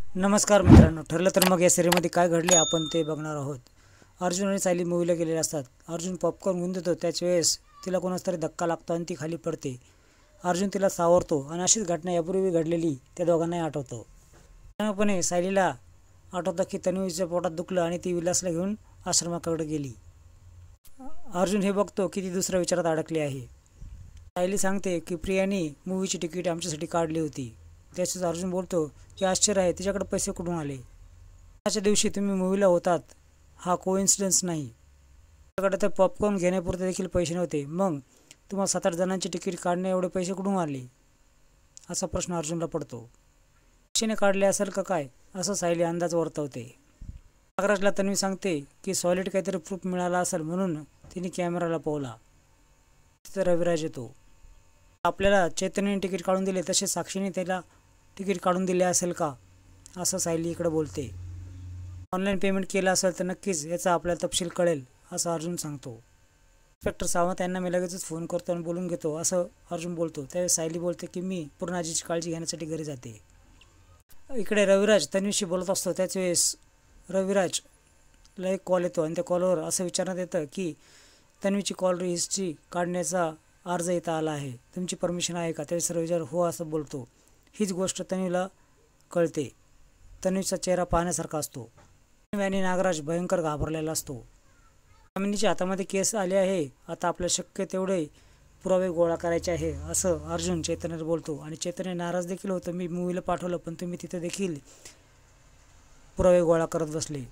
नमस्कार मित्रांनो, ठरलं तर मग या सिरीजमध्ये काय घडले आपण ते बघणार आहोत। अर्जुन आणि सायली मूवीला गेलेले असतात। अर्जुन पॉपकॉर्न घेऊन देतो, त्याच वेळेस तिला कोणाचा तरी धक्का लागतो आणि ती खाली पडते। अर्जुन तिला सावरतो आणि अशीच घटना यापूर्वी घडलेली त्या दोघांनाही आठवतो। अचानकपणे सायलीला आठवतं की तन्वीच्या पोटात दुखलं आणि ती विलासला घेऊन आश्रमाकडे गेली। अर्जुन हे बघतो की ती दुसऱ्या विचारात अडकली आहे। सायली सांगते की प्रियाने मूवीची तिकीट आमच्यासाठी काढली होती। त्याच्याच अर्जुन बोलतो की आश्चर्य आहे, तिच्याकडे पैसे कुठून आले? आजच्या दिवशी तुम्ही मूवीला होतात, हा कोइन्सिडन्स नाही। तुझ्याकडे तर पॉपकॉर्न घेण्यापुरते देखील पैसे नव्हते, मग तुम्हाला 7-8 जणांची तिकीट काढणे एवढे पैसे कुठून आले? असा प्रश्न अर्जुनला पडतो। पैशाने काढले असेल का काय, असं सायली अंदाज वर्तवते। नागराजला तन्वी सांगते की सॉलिड काहीतरी प्रूफ मिळाला असेल म्हणून तिने कॅमेरा लपवला। तिथं रविराज येतो। आपल्याला चैतन्याने तिकीट काढून दिले तसे साक्षीने त्याला तिकीट काढून दिले असेल का, असं सायली इकडे बोलते। ऑनलाईन पेमेंट केलं असेल तर नक्कीच याचा आपल्याला तपशील कळेल, असं अर्जुन सांगतो। इन्स्पेक्टर सावंत यांना मी लगेचच फोन करतो आणि बोलून घेतो, असं अर्जुन बोलतो। त्यावेळेस सायली बोलते की मी पूर्णाजीची काळजी घेण्यासाठी घरी जाते। इकडे रविराज तन्वीशी बोलत असतो, त्याच वेळेस रविराजला एक कॉल येतो आणि त्या कॉलवर असं विचारण्यात येतं की तन्वीची कॉल हिस्ट्री काढण्याचा अर्ज इथं आला आहे, तुमची परमिशन आहे का? त्यावेळेस रविराज हो असं बोलतो। हीच गोष्ट तन्वीला कळते। तन्वीचा चेहरा पाहण्यासारखा असतो। तन्वी आणि नागराज भयंकर घाबरलेला असतो। जामिनीच्या हातामध्ये केस आले आहे, आता आपल्याला शक्य तेवढे पुरावे गोळा करायचे आहे, असं अर्जुन चैतन्याला बोलतो। आणि चैतन्य नाराज देखील होतं, मी मूवीला पाठवलं पण तुम्ही तिथे देखील पुरावे गोळा करत बसले।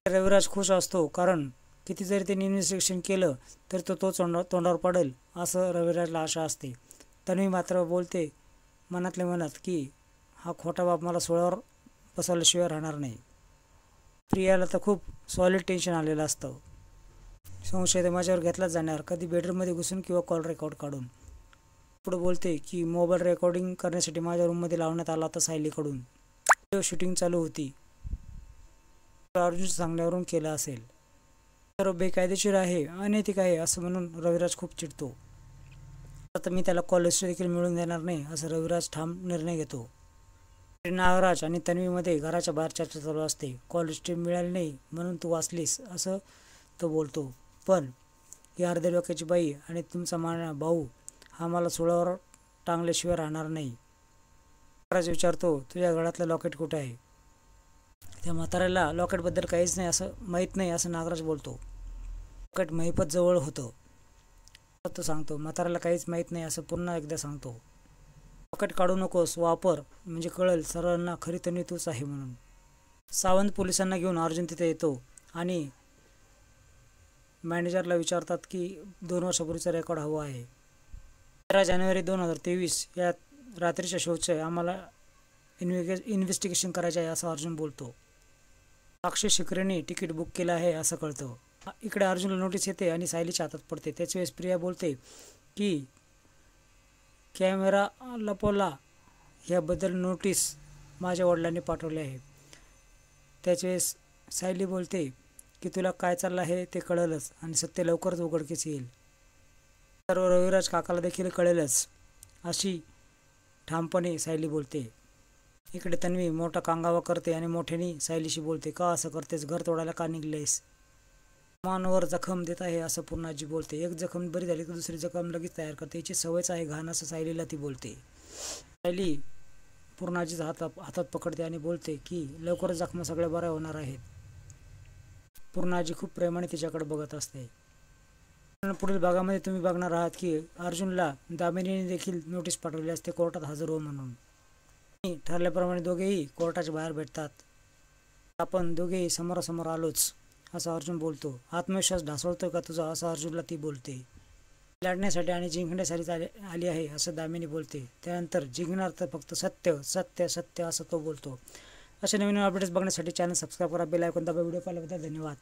रविराज खुश असतो, कारण किती जरी त्यांनी इन्व्हेस्टिगेशन केलं तर तो तोंडावर पडेल असं रविराजला आशा असते। तन्वी मात्र बोलते मनातल्या मनात की हा खोटा बाप मला सोळ्यावर बसवल्याशिवाय राहणार नाही। प्रियाला तर खूप सॉलिड टेन्शन आलेलं असतं। संशय तर माझ्यावर घेतलाच जाणार, कधी बेडरूममध्ये घुसून किंवा कॉल रेकॉर्ड काढून। पुढे बोलते की मोबाईल रेकॉर्डिंग करण्यासाठी माझ्या रूममध्ये लावण्यात आला होता सायलीकडून। व्हिडिओ शूटिंग चालू होती, अर्जुन सांगण्यावरून केलं असेल। सर्व बेकायदेशीर आहे, अनैतिक आहे असं म्हणून रविराज खूप चिडतो। आता मी त्याला कॉलेज देखील मिळून देणार नाही, असं रविराज ठाम निर्णय घेतो। नागराज आणि तन्वीमध्ये घराच्या बाहेर चर्चा चालू असते। कॉलेज ट्रीप मिळाली नाही म्हणून तू वाचलीस, असं तो बोलतो। पण ही अर्ध्या डोक्याची बाई आणि तुमचा भाऊ हा मला सोळ्यावर टांगल्याशिवाय राहणार नाही। नागराज विचारतो तुझ्या गळ्यातलं लॉकेट कुठे आहे? त्या म्हाताऱ्याला लॉकेटबद्दल काहीच नाही असं माहीत नाही, असं नागराज बोलतो। लॉकेट महिपत जवळ होतं, तो सांगतो। म्हाताऱ्याला काहीच माहीत नाही असं पुन्हा एकदा सांगतो। लॉकेट काढू नकोस, वापर, म्हणजे कळेल सर्वांना खरी तन्वी तूच आहे म्हणून। सावंत पोलिसांना घेऊन अर्जुन तिथे येतो आणि मॅनेजरला विचारतात की 2 वर्षापूर्वीचा रेकॉर्ड हवा आहे। 13 जानेवारी 2023 या रात्रीच्या शोचे आम्हाला इन्व्हेस्टिगेशन करायचे आहे, असं अर्जुन बोलतो। साक्षी शिकरेने तिकीट बुक केलं आहे असं कळतं। इकडे अर्जुनला नोटीस येते आणि सायलीच्या हातात पडते। त्याच वेळेस प्रिया बोलते की कॅमेरा लपवला याबद्दल नोटीस माझ्या वडिलांनी पाठवले आहे। त्याच वेळेस सायली बोलते की तुला काय चाललं आहे ते कळेलच आणि सत्य लवकरच उघडकीस येईल। सर्व रविराज काकाला देखील कळेलच, अशी ठामपणे सायली बोलते। इकडे तन्वी मोठा कांगावा करते आणि मोठ्याने सायलीशी बोलते, का असं करतेस? घर तोडायला का निघलेस? मानवर जखम देत आहे असं पूर्णाजी बोलते। एक जखम बरी झाली तर दुसरी जखम लगेच तयार करते, याची सवयच आहे घाण, असं सायलीला ती बोलते। सायली पूर्णाजीचा हातात पकडते आणि बोलते की लवकरच जखमा सगळ्या बऱ्या होणार आहेत। पूर्णाजी खूप प्रेमाने तिच्याकडे बघत असते। पुढील भागामध्ये तुम्ही बघणार आहात की अर्जुनला दामिनीने देखील नोटीस पाठवली असते कोर्टात हजर हो म्हणून। ठरल्याप्रमाणे दोघेही कोर्टाच्या बाहेर भेटतात। आपण दोघेही समोरासमोर आलोच, असं अर्जुन बोलतो। आत्मविश्वास ढासळतोय का तुझा, असं अर्जुनला ती बोलते। लढण्यासाठी आणि जिंकण्यासाठी आली आहे असं दामिनी बोलते। त्यानंतर जिंकणार तर फक्त सत्य सत्य सत्य असं तो बोलतो। असे नवीन अपडेट्स बघण्यासाठी चॅनल सबस्क्राईब करा, बेल आयकॉन दाबा, व्हिडिओ पाहिल्याबद्दल धन्यवाद।